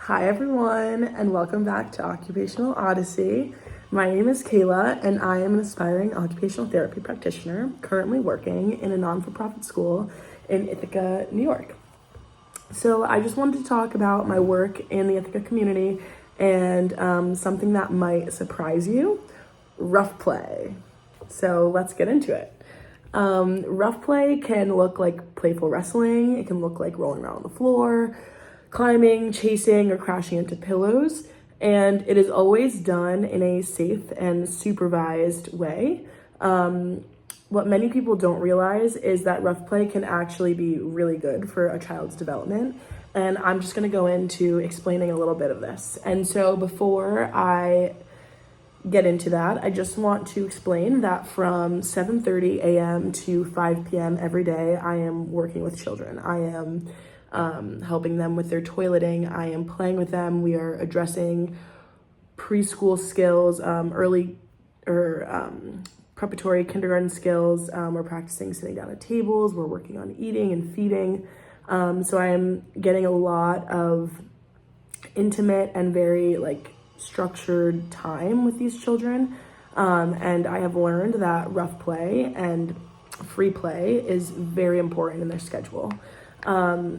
Hi everyone, and welcome back to Occupational Odyssey. My name is Kayla, and I am an aspiring occupational therapy practitioner currently working in a non-for-profit school in Ithaca, New York. So I just wanted to talk about my work in the Ithaca community and something that might surprise you, rough play. So let's get into it. Rough play can look like playful wrestling. It can look like rolling around on the floor, climbing, chasing, or crashing into pillows. And it is always done in a safe and supervised way. What many people don't realize is that rough play can actually be really good for a child's development. And I'm just gonna go into explaining a little bit of this. And so before I get into that, I just want to explain that from 7:30 a.m. to 5 p.m. every day, I am working with children. I am helping them with their toileting. I am playing with them. We are addressing preschool skills, preparatory kindergarten skills. We're practicing sitting down at tables. We're working on eating and feeding. So I am getting a lot of intimate and very structured time with these children. And I have learned that rough play and free play is very important in their schedule.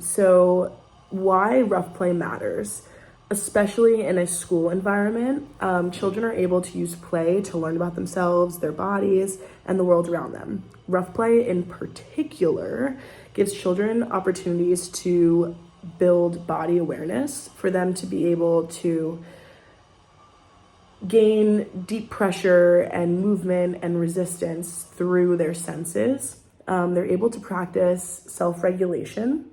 So why rough play matters, especially in a school environment. Children are able to use play to learn about themselves, their bodies, and the world around them. Rough play in particular gives children opportunities to build body awareness, for them to be able to gain deep pressure and movement and resistance through their senses. They're able to practice self-regulation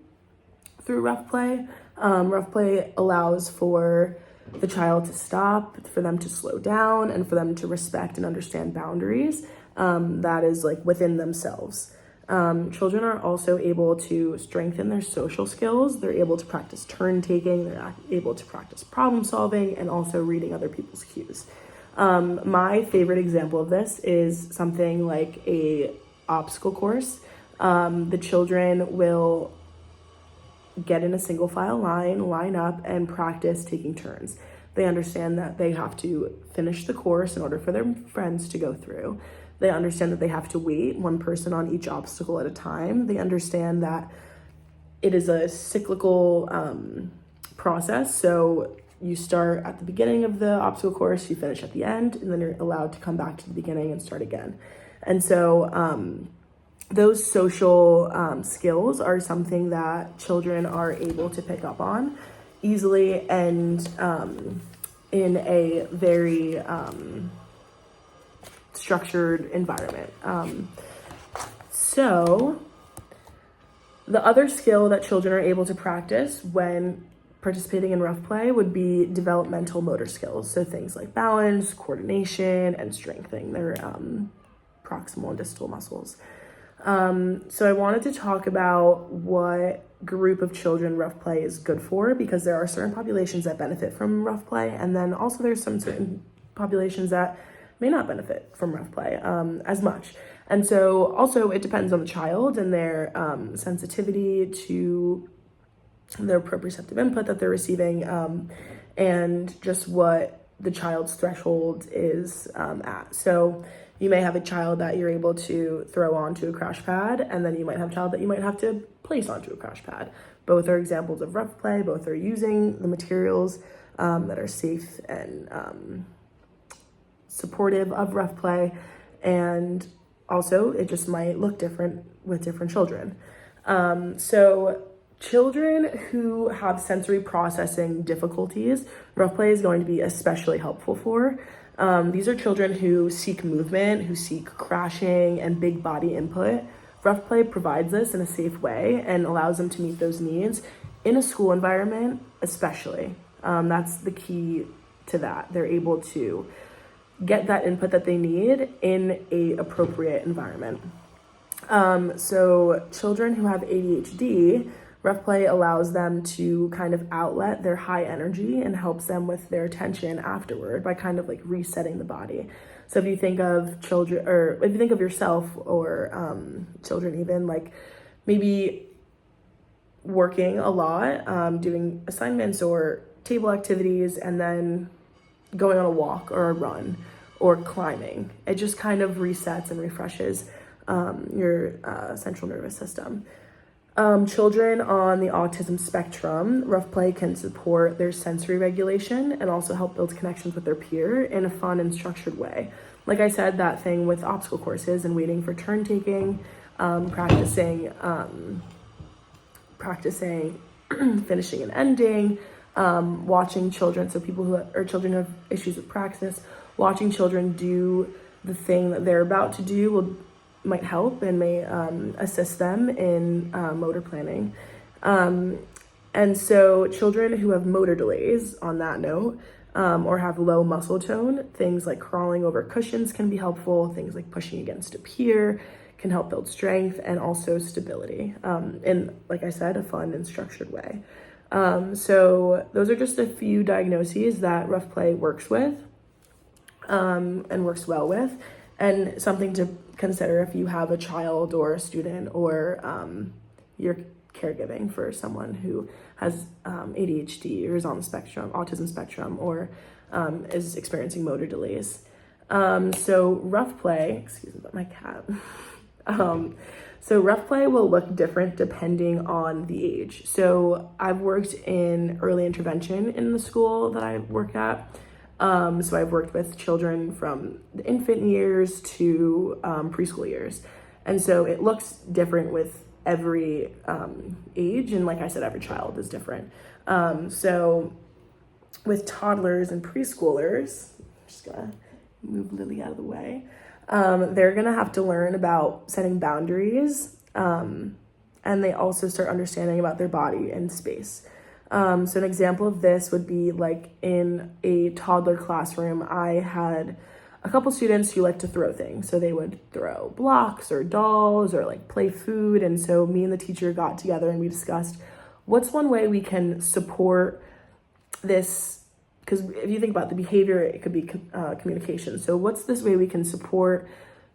through rough play. Rough play allows for the child to stop, for them to slow down, and for them to respect and understand boundaries that is within themselves. Children are also able to strengthen their social skills. They're able to practice turn taking. They're able to practice problem solving and also reading other people's cues. My favorite example of this is something like a obstacle course. The children will get in a single file line up and practice taking turns. They understand that they have to finish the course in order for their friends to go through. They understand that they have to wait one person on each obstacle at a time. They understand that it is a cyclical process. So you start at the beginning of the obstacle course, you finish at the end, and then you're allowed to come back to the beginning and start again. And so those social skills are something that children are able to pick up on easily and in a very structured environment. So the other skill that children are able to practice when participating in rough play would be developmental motor skills. So things like balance, coordination, and strengthening their proximal and distal muscles. So I wanted to talk about what group of children rough play is good for, because there are certain populations that benefit from rough play, and then also there's some certain populations that may not benefit from rough play as much. And so also it depends on the child and their sensitivity to their proprioceptive input that they're receiving, and just what the child's threshold is at. So you may have a child that you're able to throw onto a crash pad, and then you might have a child that you might have to place onto a crash pad. Both are examples of rough play. Both are using the materials that are safe and supportive of rough play. And also it just might look different with different children. So children who have sensory processing difficulties, rough play is going to be especially helpful for. These are children who seek movement, who seek crashing and big body input. Rough play provides this in a safe way and allows them to meet those needs in a school environment, especially. That's the key to that. They're able to get that input that they need in a appropriate environment. So children who have ADHD, rough play allows them to kind of outlet their high energy and helps them with their attention afterward by kind of resetting the body. So if you think of children, or if you think of yourself or children even, maybe working a lot, doing assignments or table activities, and then going on a walk or a run or climbing. It just kind of resets and refreshes your central nervous system. Children on the autism spectrum, rough play can support their sensory regulation and also help build connections with their peer in a fun and structured way. Like I said, that thing with obstacle courses and waiting for turn taking, practicing finishing and ending, watching children, so people children who have issues with praxis, watching children do the thing that they're about to do might help and may assist them in motor planning. And so children who have motor delays, on that note, or have low muscle tone, things like crawling over cushions can be helpful. Things like pushing against a pier can help build strength and also stability in, like I said, a fun and structured way. So those are just a few diagnoses that rough play works with and works well with, and something to consider if you have a child or a student or you're caregiving for someone who has ADHD or is on the spectrum, autism spectrum, or is experiencing motor delays. So rough play, excuse me about my cat. So rough play will look different depending on the age. So I've worked in early intervention in the school that I work at. So I've worked with children from the infant years to preschool years. And so it looks different with every age. And like I said, every child is different. So with toddlers and preschoolers, I'm just gonna move Lily out of the way. They're gonna have to learn about setting boundaries. And they also start understanding about their body and space. So an example of this would be like in a toddler classroom, I had a couple students who like to throw things. So they would throw blocks or dolls or like play food. And so me and the teacher got together and we discussed what's one way we can support this, because if you think about the behavior, it could be communication. So what's this way we can support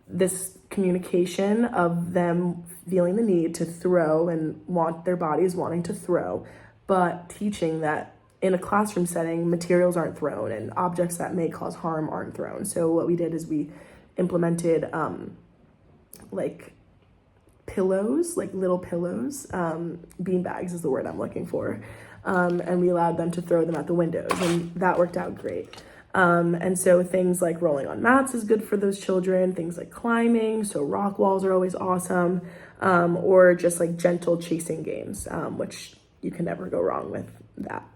this communication of them feeling the need to throw and want their bodies wanting to throw, but teaching that in a classroom setting, materials aren't thrown and objects that may cause harm aren't thrown. So what we did is we implemented like pillows, like little pillows, bean bags is the word I'm looking for. And we allowed them to throw them at the windows, and that worked out great. And so things like rolling on mats is good for those children, things like climbing, so rock walls are always awesome, or just like gentle chasing games, which you can never go wrong with that.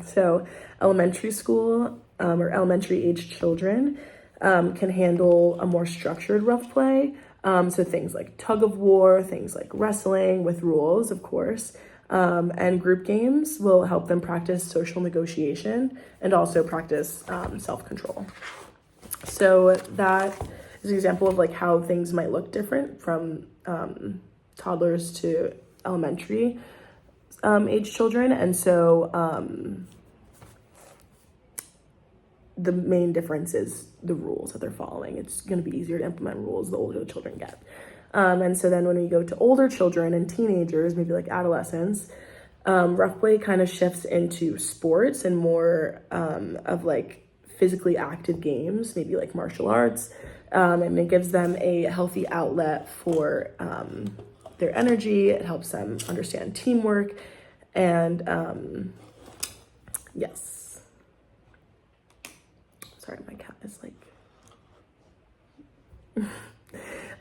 So elementary school or elementary age children can handle a more structured rough play. So things like tug of war, things like wrestling with rules, of course, and group games will help them practice social negotiation and also practice self-control. So that is an example of like how things might look different from toddlers to elementary age children. And so the main difference is the rules that they're following. It's going to be easier to implement rules the older the children get. And so then when we go to older children and teenagers, maybe like adolescents, rough play kind of shifts into sports and more of like physically active games, maybe like martial arts. And it gives them a healthy outlet for their energy. It helps them understand teamwork. And yes. Sorry, my cat is like...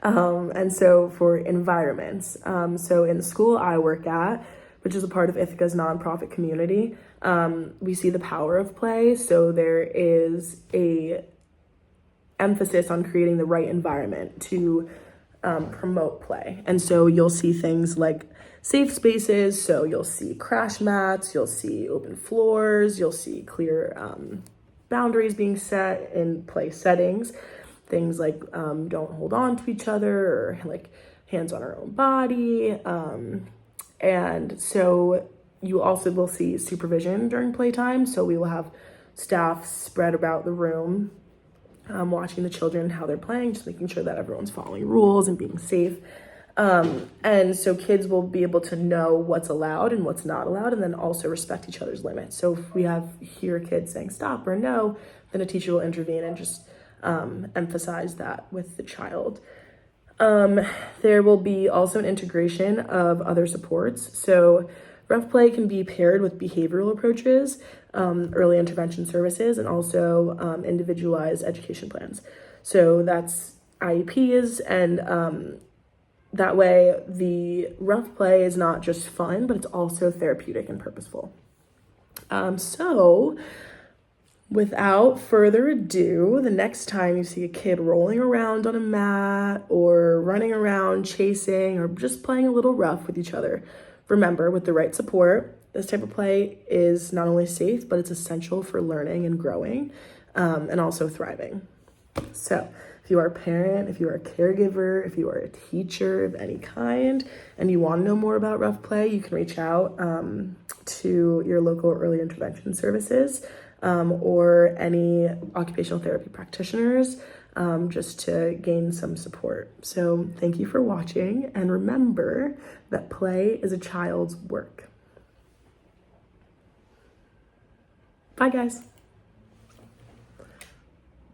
and so for environments, so in the school I work at, which is a part of Ithaca's nonprofit community, we see the power of play. So there is a emphasis on creating the right environment to promote play. And so you'll see things like safe spaces. So you'll see crash mats, you'll see open floors, you'll see clear boundaries being set in play settings. Things like don't hold on to each other, or like hands on our own body. And so you also will see supervision during playtime. So we will have staff spread about the room, watching the children, how they're playing, just making sure that everyone's following rules and being safe. And so kids will be able to know what's allowed and what's not allowed, and then also respect each other's limits. So if we hear a kid saying stop or no, then a teacher will intervene and just emphasize that with the child. There will be also an integration of other supports. So rough play can be paired with behavioral approaches, early intervention services, and also individualized education plans. So that's IEPs, and that way the rough play is not just fun, but it's also therapeutic and purposeful. So without further ado, the next time you see a kid rolling around on a mat or running around chasing or just playing a little rough with each other, remember, with the right support, this type of play is not only safe, but it's essential for learning and growing, and also thriving. So if you are a parent, if you are a caregiver, if you are a teacher of any kind, and you want to know more about rough play, you can reach out to your local early intervention services or any occupational therapy practitioners just to gain some support. So thank you for watching, and remember that play is a child's work. Bye, guys.